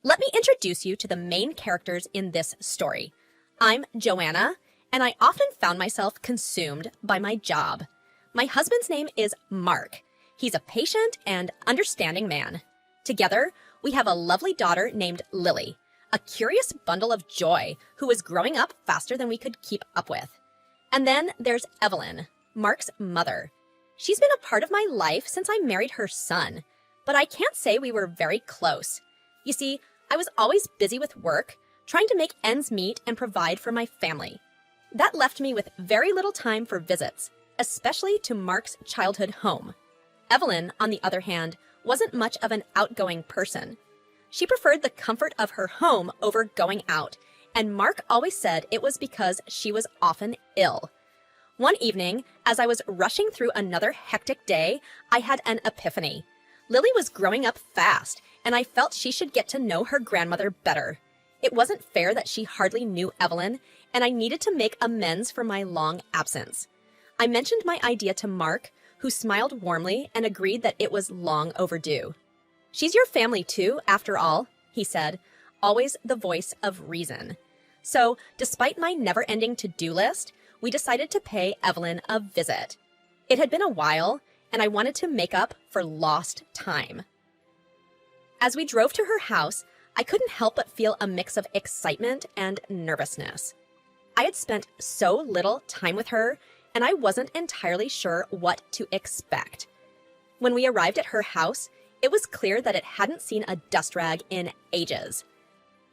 Let me introduce you to the main characters in this story. I'm Joanna, and I often found myself consumed by my job. My husband's name is Mark. He's a patient and understanding man. Together, we have a lovely daughter named Lily, a curious bundle of joy who is growing up faster than we could keep up with. And then there's Evelyn, Mark's mother. She's been a part of my life since I married her son, but I can't say we were very close. You see, I was always busy with work, trying to make ends meet and provide for my family. That left me with very little time for visits, especially to Mark's childhood home. Evelyn, on the other hand, wasn't much of an outgoing person. She preferred the comfort of her home over going out, and Mark always said it was because she was often ill. One evening, as I was rushing through another hectic day, I had an epiphany. Lily was growing up fast, and I felt she should get to know her grandmother better. It wasn't fair that she hardly knew Evelyn, and I needed to make amends for my long absence. I mentioned my idea to Mark, who smiled warmly and agreed that it was long overdue. "She's your family too, after all," he said, always the voice of reason. So, despite my never-ending to-do list, we decided to pay Evelyn a visit. It had been a while, and I wanted to make up for lost time. As we drove to her house, I couldn't help but feel a mix of excitement and nervousness. I had spent so little time with her, and I wasn't entirely sure what to expect. When we arrived at her house, it was clear that it hadn't seen a dust rag in ages.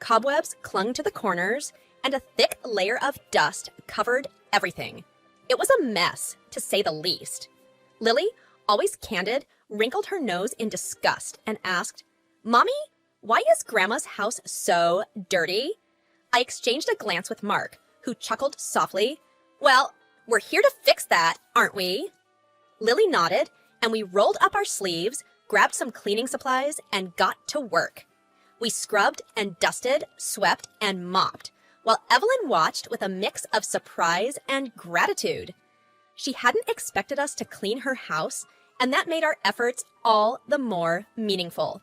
Cobwebs clung to the corners, and a thick layer of dust covered everything. It was a mess, to say the least. Lily, always candid, wrinkled her nose in disgust and asked, "Mommy, why is Grandma's house so dirty?" I exchanged a glance with Mark, who chuckled softly. "Well, we're here to fix that, aren't we?" Lily nodded, and we rolled up our sleeves, grabbed some cleaning supplies, and got to work. We scrubbed and dusted, swept, and mopped, while Evelyn watched with a mix of surprise and gratitude. She hadn't expected us to clean her house, and that made our efforts all the more meaningful.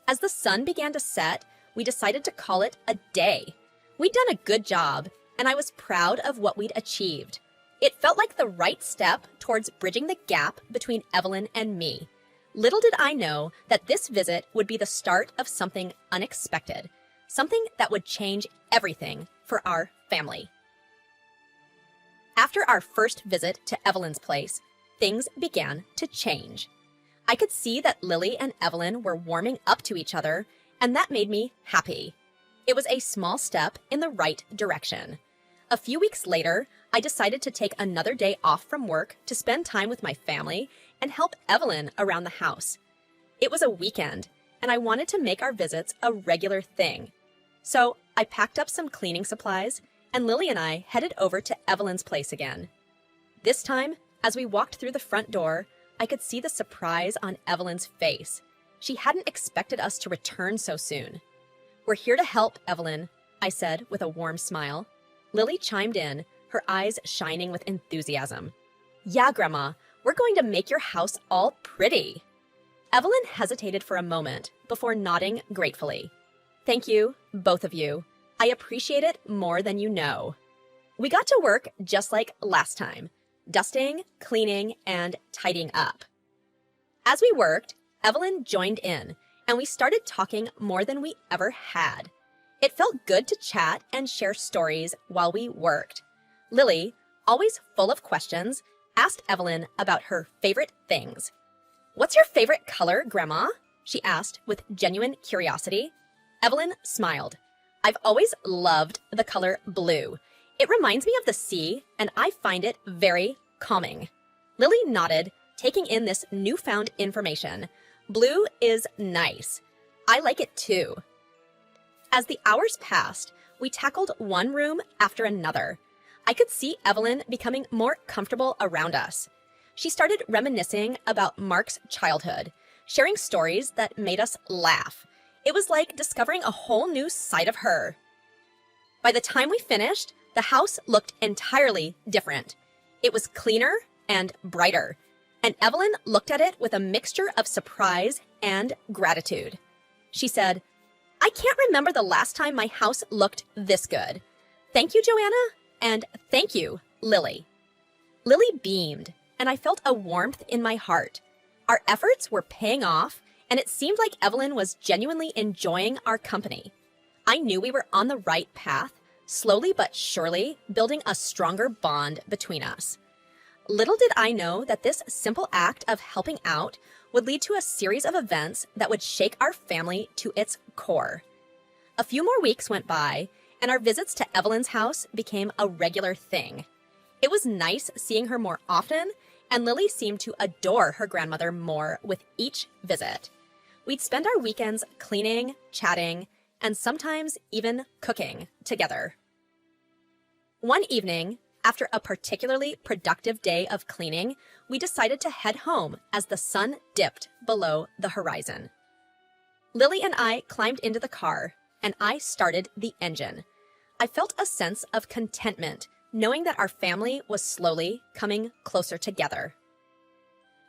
As the sun began to set, we decided to call it a day. We'd done a good job, and I was proud of what we'd achieved. It felt like the right step towards bridging the gap between Evelyn and me. Little did I know that this visit would be the start of something unexpected, something that would change everything for our family. After our first visit to Evelyn's place, things began to change. I could see that Lily and Evelyn were warming up to each other, and that made me happy. It was a small step in the right direction. A few weeks later, I decided to take another day off from work to spend time with my family and help Evelyn around the house. It was a weekend, and I wanted to make our visits a regular thing. So I packed up some cleaning supplies, and Lily and I headed over to Evelyn's place again. This time, as we walked through the front door, I could see the surprise on Evelyn's face. She hadn't expected us to return so soon. "We're here to help, Evelyn," I said with a warm smile. Lily chimed in, her eyes shining with enthusiasm. "Yeah, Grandma, we're going to make your house all pretty." Evelyn hesitated for a moment before nodding gratefully. "Thank you, both of you. I appreciate it more than you know." We got to work just like last time, dusting, cleaning, and tidying up. As we worked, Evelyn joined in, and we started talking more than we ever had. It felt good to chat and share stories while we worked. Lily, always full of questions, asked Evelyn about her favorite things. "What's your favorite color, Grandma?" she asked with genuine curiosity. Evelyn smiled. "I've always loved the color blue. It reminds me of the sea, and I find it very calming." Lily nodded, taking in this newfound information. "Blue is nice. I like it too." As the hours passed, we tackled one room after another. I could see Evelyn becoming more comfortable around us. She started reminiscing about Mark's childhood, sharing stories that made us laugh. It was like discovering a whole new side of her. By the time we finished, the house looked entirely different. It was cleaner and brighter, and Evelyn looked at it with a mixture of surprise and gratitude. She said, I can't remember the last time my house looked this good. Thank you, Joanna, and thank you, Lily. Lily beamed, and I felt a warmth in my heart. Our efforts were paying off, and it seemed like Evelyn was genuinely enjoying our company. I knew we were on the right path, slowly but surely building a stronger bond between us. Little did I know that this simple act of helping out would lead to a series of events that would shake our family to its core. A few more weeks went by, and our visits to Evelyn's house became a regular thing. It was nice seeing her more often, and Lily seemed to adore her grandmother more with each visit. We'd spend our weekends cleaning, chatting, and sometimes even cooking together. One evening, after a particularly productive day of cleaning, we decided to head home as the sun dipped below the horizon. Lily and I climbed into the car, and I started the engine. I felt a sense of contentment knowing that our family was slowly coming closer together.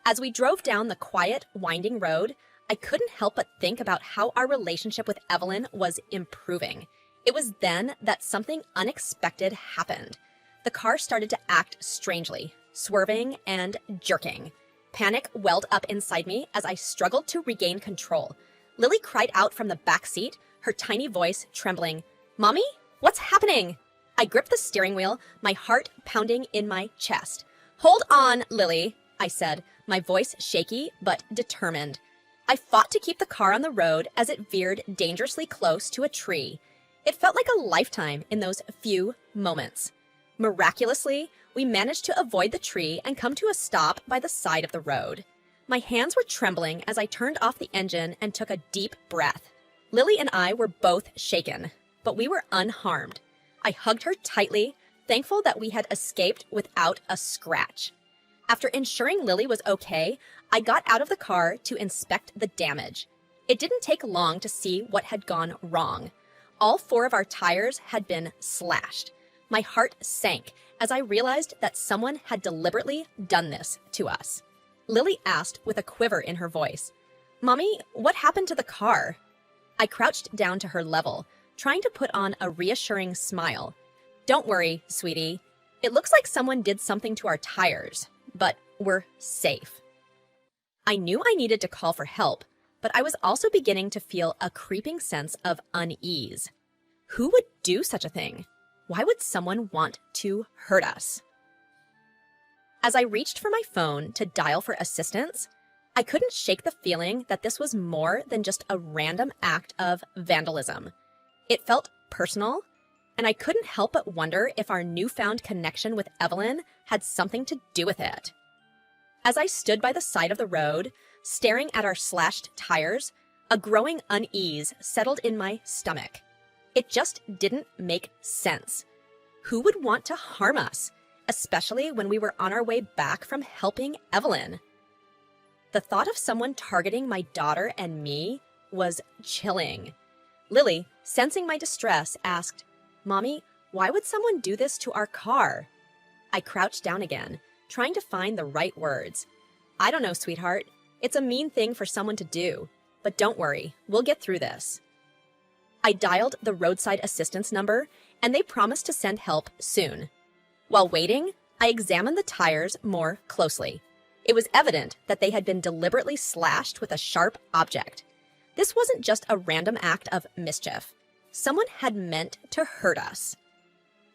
As we drove down the quiet, winding road, I couldn't help but think about how our relationship with Evelyn was improving. It was then that something unexpected happened. The car started to act strangely, swerving and jerking. Panic welled up inside me as I struggled to regain control. Lily cried out from the back seat, her tiny voice trembling. "Mommy, what's happening?" I gripped the steering wheel, my heart pounding in my chest. "Hold on, Lily," I said, my voice shaky but determined. I fought to keep the car on the road as it veered dangerously close to a tree. It felt like a lifetime in those few moments. Miraculously, we managed to avoid the tree and come to a stop by the side of the road. My hands were trembling as I turned off the engine and took a deep breath. Lily and I were both shaken, but we were unharmed. I hugged her tightly, thankful that we had escaped without a scratch. After ensuring Lily was okay, I got out of the car to inspect the damage. It didn't take long to see what had gone wrong. All 4 of our tires had been slashed. My heart sank as I realized that someone had deliberately done this to us. Lily asked with a quiver in her voice, "Mommy, what happened to the car?" I crouched down to her level, trying to put on a reassuring smile. "Don't worry, sweetie. It looks like someone did something to our tires, but we're safe." I knew I needed to call for help, but I was also beginning to feel a creeping sense of unease. Who would do such a thing? Why would someone want to hurt us? As I reached for my phone to dial for assistance, I couldn't shake the feeling that this was more than just a random act of vandalism. It felt personal, and I couldn't help but wonder if our newfound connection with Evelyn had something to do with it. As I stood by the side of the road, staring at our slashed tires, a growing unease settled in my stomach. It just didn't make sense. Who would want to harm us, especially when we were on our way back from helping Evelyn? The thought of someone targeting my daughter and me was chilling. Lily, sensing my distress, asked, "Mommy, why would someone do this to our car?" I crouched down again, trying to find the right words. "I don't know, sweetheart. It's a mean thing for someone to do. But don't worry, we'll get through this." I dialed the roadside assistance number, and they promised to send help soon. While waiting, I examined the tires more closely. It was evident that they had been deliberately slashed with a sharp object. This wasn't just a random act of mischief. Someone had meant to hurt us.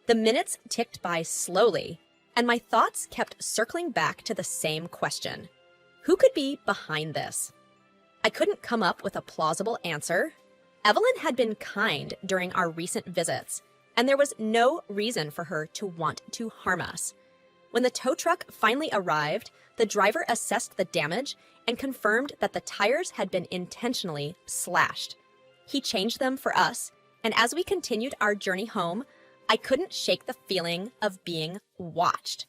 The minutes ticked by slowly, and my thoughts kept circling back to the same question. Who could be behind this? I couldn't come up with a plausible answer. Evelyn had been kind during our recent visits, and there was no reason for her to want to harm us. When the tow truck finally arrived, the driver assessed the damage and confirmed that the tires had been intentionally slashed. He changed them for us, and as we continued our journey home, I couldn't shake the feeling of being watched.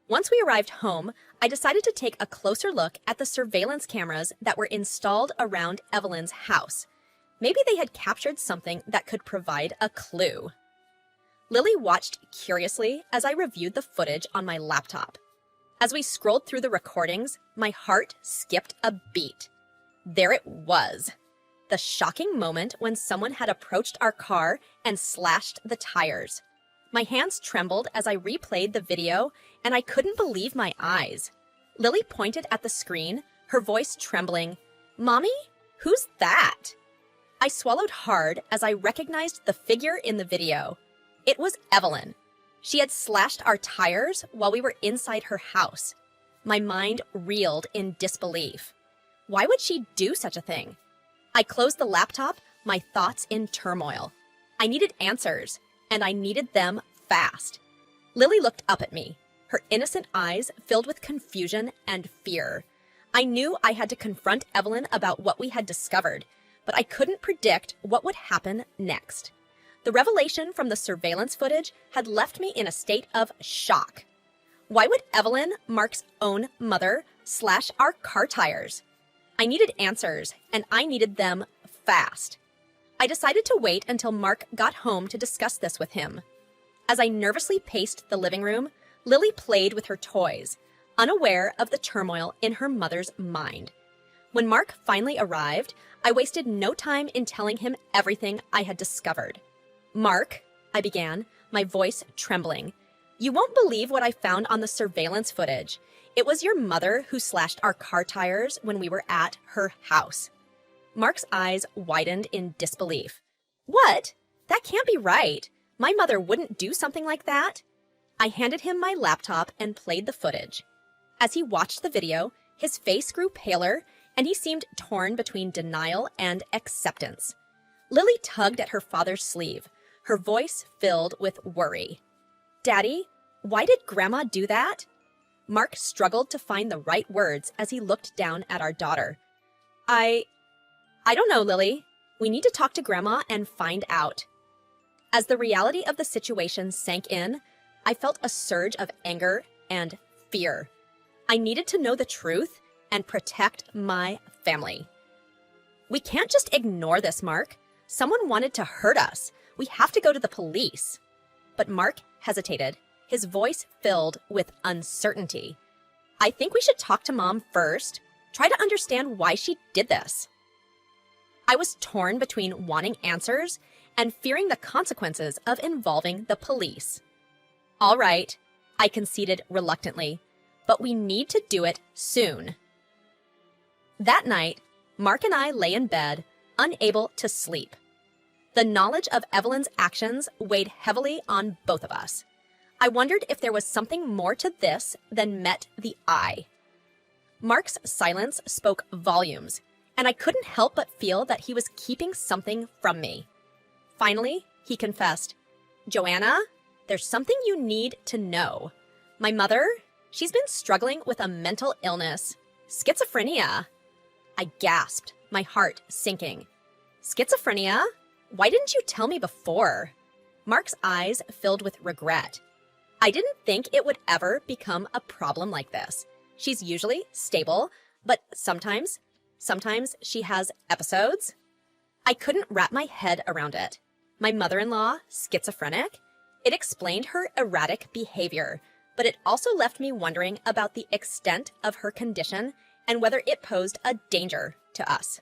Once we arrived home, I decided to take a closer look at the surveillance cameras that were installed around Evelyn's house. Maybe they had captured something that could provide a clue. Lily watched curiously as I reviewed the footage on my laptop. As we scrolled through the recordings, my heart skipped a beat. There it was. the shocking moment when someone had approached our car and slashed the tires. My hands trembled as I replayed the video, and I couldn't believe my eyes. Lily pointed at the screen, her voice trembling. "Mommy? Who's that?" I swallowed hard as I recognized the figure in the video. It was Evelyn. She had slashed our tires while we were inside her house. My mind reeled in disbelief. Why would she do such a thing? I closed the laptop, my thoughts in turmoil. I needed answers, and I needed them fast. Lily looked up at me, her innocent eyes filled with confusion and fear. I knew I had to confront Evelyn about what we had discovered, but I couldn't predict what would happen next. The revelation from the surveillance footage had left me in a state of shock. Why would Evelyn, Mark's own mother, slash our car tires? I needed answers, and I needed them fast. I decided to wait until Mark got home to discuss this with him. As I nervously paced the living room, Lily played with her toys, unaware of the turmoil in her mother's mind. When Mark finally arrived, I wasted no time in telling him everything I had discovered. "Mark," I began, my voice trembling, "you won't believe what I found on the surveillance footage. It was your mother who slashed our car tires when we were at her house." Mark's eyes widened in disbelief. "What? That can't be right. My mother wouldn't do something like that." I handed him my laptop and played the footage. As he watched the video, his face grew paler, and he seemed torn between denial and acceptance. Lily tugged at her father's sleeve, her voice filled with worry. "Daddy, why did Grandma do that?" Mark struggled to find the right words as he looked down at our daughter. I don't know, Lily. We need to talk to Grandma and find out." As the reality of the situation sank in, I felt a surge of anger and fear. I needed to know the truth and protect my family. "We can't just ignore this, Mark. Someone wanted to hurt us. We have to go to the police." But Mark hesitated, his voice filled with uncertainty. "I think we should talk to Mom first. Try to understand why she did this." I was torn between wanting answers and fearing the consequences of involving the police. "All right," I conceded reluctantly, "but we need to do it soon." That night, Mark and I lay in bed, unable to sleep. The knowledge of Evelyn's actions weighed heavily on both of us. I wondered if there was something more to this than met the eye. Mark's silence spoke volumes, and I couldn't help but feel that he was keeping something from me. Finally, he confessed, "Joanna, there's something you need to know. My mother, she's been struggling with a mental illness, schizophrenia." I gasped, my heart sinking. "Schizophrenia? Why didn't you tell me before?" Mark's eyes filled with regret. "I didn't think it would ever become a problem like this. She's usually stable, but sometimes she has episodes." I couldn't wrap my head around it. My mother-in-law, schizophrenic? It explained her erratic behavior, but it also left me wondering about the extent of her condition and whether it posed a danger to us.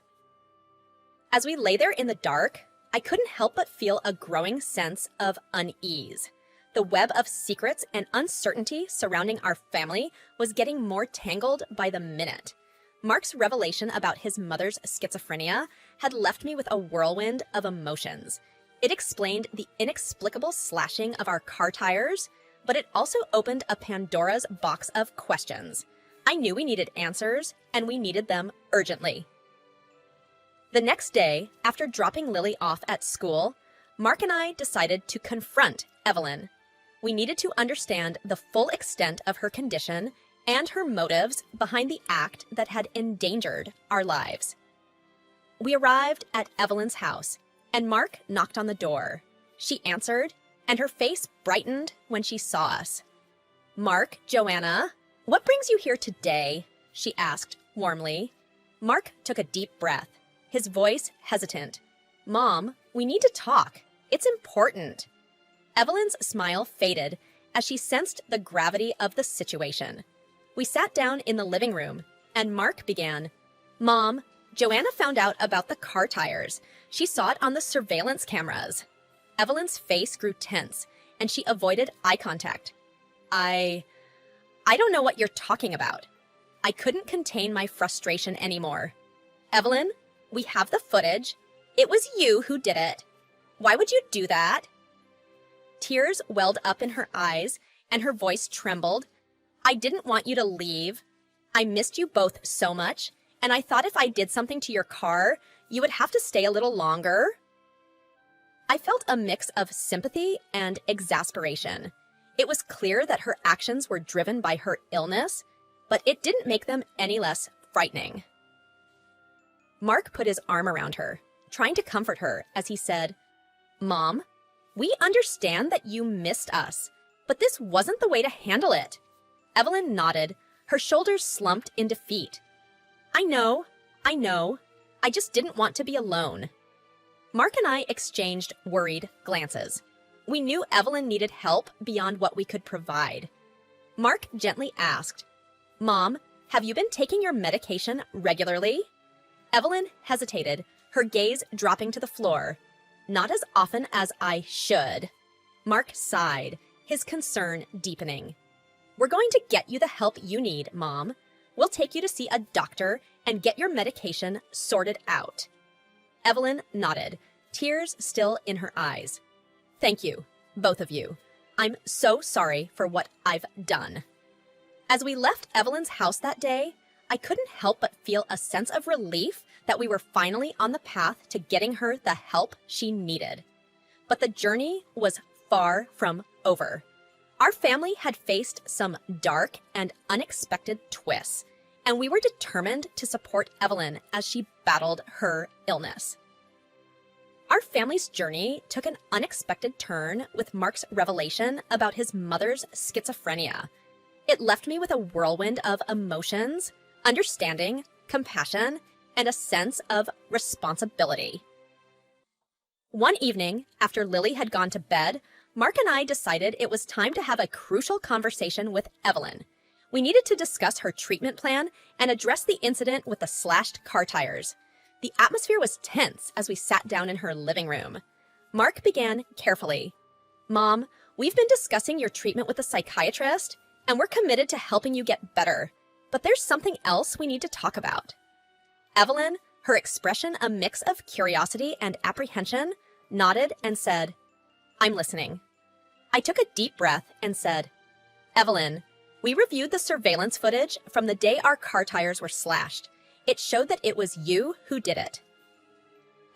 As we lay there in the dark, I couldn't help but feel a growing sense of unease. The web of secrets and uncertainty surrounding our family was getting more tangled by the minute. Mark's revelation about his mother's schizophrenia had left me with a whirlwind of emotions. It explained the inexplicable slashing of our car tires, but it also opened a Pandora's box of questions. I knew we needed answers, and we needed them urgently. The next day, after dropping Lily off at school, Mark and I decided to confront Evelyn. We needed to understand the full extent of her condition and her motives behind the act that had endangered our lives. We arrived at Evelyn's house, and Mark knocked on the door. She answered, and her face brightened when she saw us. "Mark, Joanna, what brings you here today?" she asked warmly. Mark took a deep breath, his voice hesitant. "Mom, we need to talk. It's important." Evelyn's smile faded as she sensed the gravity of the situation. We sat down in the living room, and Mark began, "Mom, Joanna found out about the car tires. She saw it on the surveillance cameras. Evelyn's face grew tense, and she avoided eye contact. I don't know what you're talking about. I couldn't contain my frustration anymore. Evelyn, we have the footage. It was you who did it. Why would you do that? Tears welled up in her eyes, and her voice trembled. I didn't want you to leave. I missed you both so much, and I thought if I did something to your car, you would have to stay a little longer. I felt a mix of sympathy and exasperation. It was clear that her actions were driven by her illness, but it didn't make them any less frightening. Mark put his arm around her, trying to comfort her as he said, Mom, we understand that you missed us, but this wasn't the way to handle it. Evelyn nodded, her shoulders slumped in defeat. I know. I just didn't want to be alone. Mark and I exchanged worried glances. We knew Evelyn needed help beyond what we could provide. Mark gently asked, Mom, have you been taking your medication regularly? Evelyn hesitated, her gaze dropping to the floor. Not as often as I should. Mark sighed, his concern deepening. We're going to get you the help you need, Mom. We'll take you to see a doctor and get your medication sorted out. Evelyn nodded, tears still in her eyes. Thank you, both of you. I'm so sorry for what I've done. As we left Evelyn's house that day, I couldn't help but feel a sense of relief that we were finally on the path to getting her the help she needed. But the journey was far from over. Our family had faced some dark and unexpected twists, and we were determined to support Evelyn as she battled her illness. Our family's journey took an unexpected turn with Mark's revelation about his mother's schizophrenia. It left me with a whirlwind of emotions, understanding, compassion, and a sense of responsibility. One evening, after Lily had gone to bed, Mark and I decided it was time to have a crucial conversation with Evelyn. We needed to discuss her treatment plan and address the incident with the slashed car tires. The atmosphere was tense as we sat down in her living room. Mark began carefully. Mom, we've been discussing your treatment with a psychiatrist, and we're committed to helping you get better. But there's something else we need to talk about. Evelyn, her expression a mix of curiosity and apprehension, nodded and said, I'm listening. I took a deep breath and said, Evelyn, we reviewed the surveillance footage from the day our car tires were slashed. It showed that it was you who did it.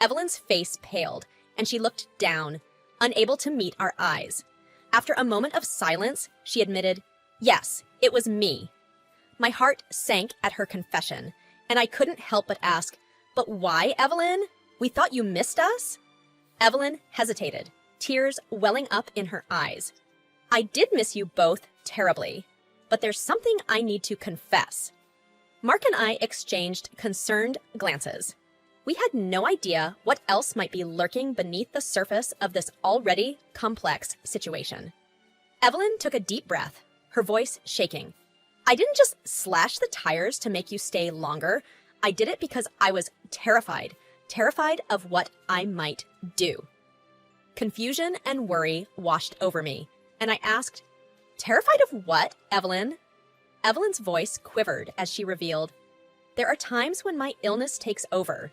Evelyn's face paled, and she looked down, unable to meet our eyes. After a moment of silence, she admitted, Yes, it was me. My heart sank at her confession, and I couldn't help but ask, But why, Evelyn? We thought you missed us? Evelyn hesitated, tears welling up in her eyes. I did miss you both terribly, but there's something I need to confess. Mark and I exchanged concerned glances. We had no idea what else might be lurking beneath the surface of this already complex situation. Evelyn took a deep breath, her voice shaking. I didn't just slash the tires to make you stay longer. I did it because I was terrified of what I might do. Confusion and worry washed over me, and I asked, Terrified of what, Evelyn? Evelyn's voice quivered as she revealed, There are times when my illness takes over.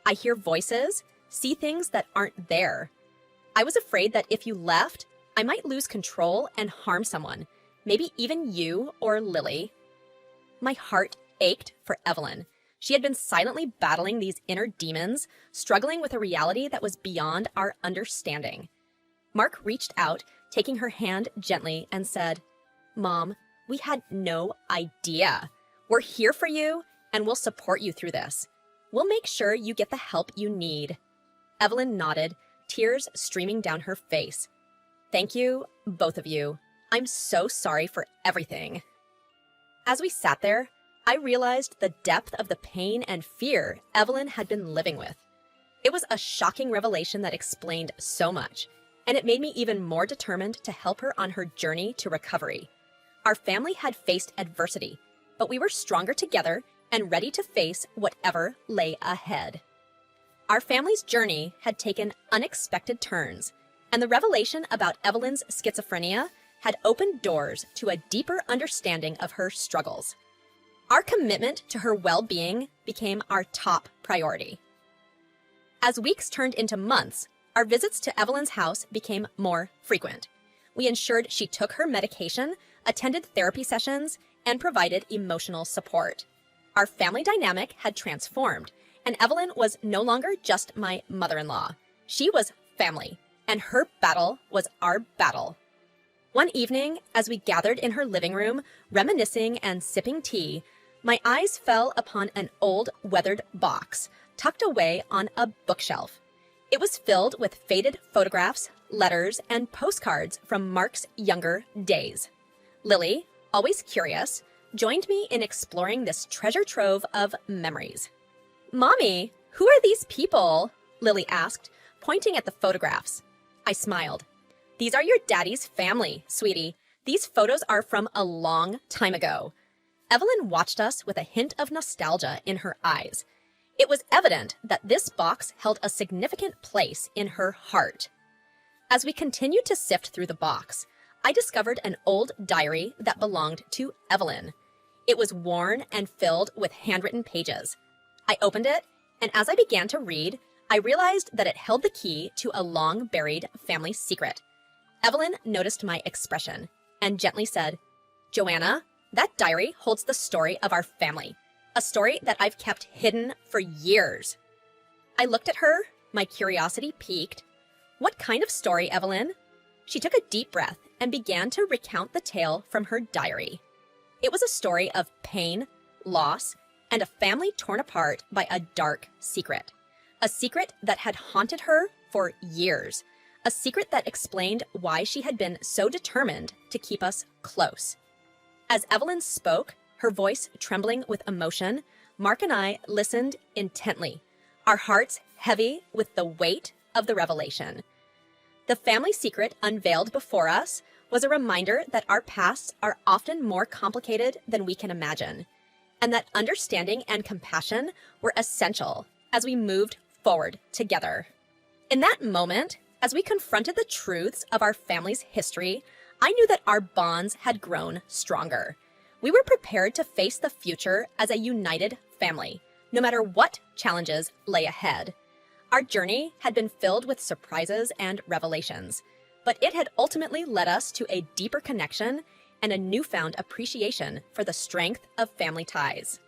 I hear voices, see things that aren't there. I was afraid that if you left, I might lose control and harm someone, maybe even you or Lily. My heart ached for Evelyn. She had been silently battling these inner demons, struggling with a reality that was beyond our understanding. Mark reached out, taking her hand gently, and said, Mom, we had no idea. We're here for you, and we'll support you through this. We'll make sure you get the help you need. Evelyn nodded, tears streaming down her face. Thank you, both of you. I'm so sorry for everything. As we sat there, I realized the depth of the pain and fear Evelyn had been living with. It was a shocking revelation that explained so much, and it made me even more determined to help her on her journey to recovery. Our family had faced adversity, but we were stronger together, and ready to face whatever lay ahead. Our family's journey had taken unexpected turns, and the revelation about Evelyn's schizophrenia had opened doors to a deeper understanding of her struggles. Our commitment to her well-being became our top priority. As weeks turned into months, our visits to Evelyn's house became more frequent. We ensured she took her medication, attended therapy sessions, and provided emotional support. Our family dynamic had transformed, and Evelyn was no longer just my mother-in-law. She was family, and her battle was our battle. One evening, as we gathered in her living room, reminiscing and sipping tea, my eyes fell upon an old, weathered box tucked away on a bookshelf. It was filled with faded photographs, letters, and postcards from Mark's younger days. Lily, always curious, joined me in exploring this treasure trove of memories. "Mommy, who are these people?" Lily asked, pointing at the photographs. I smiled. "These are your daddy's family, sweetie. These photos are from a long time ago." Evelyn watched us with a hint of nostalgia in her eyes. It was evident that this box held a significant place in her heart. As we continued to sift through the box, I discovered an old diary that belonged to Evelyn. It was worn and filled with handwritten pages. I opened it, and as I began to read, I realized that it held the key to a long-buried family secret. Evelyn noticed my expression and gently said, "Joanna, that diary holds the story of our family, a story that I've kept hidden for years." I looked at her, my curiosity piqued. "What kind of story, Evelyn?" She took a deep breath and began to recount the tale from her diary. It was a story of pain, loss, and a family torn apart by a dark secret. A secret that had haunted her for years. A secret that explained why she had been so determined to keep us close. As Evelyn spoke, her voice trembling with emotion, Mark and I listened intently, our hearts heavy with the weight of the revelation. The family secret unveiled before us was a reminder that our pasts are often more complicated than we can imagine, and that understanding and compassion were essential as we moved forward together. In that moment, as we confronted the truths of our family's history, I knew that our bonds had grown stronger. We were prepared to face the future as a united family, no matter what challenges lay ahead. Our journey had been filled with surprises and revelations, but it had ultimately led us to a deeper connection and a newfound appreciation for the strength of family ties.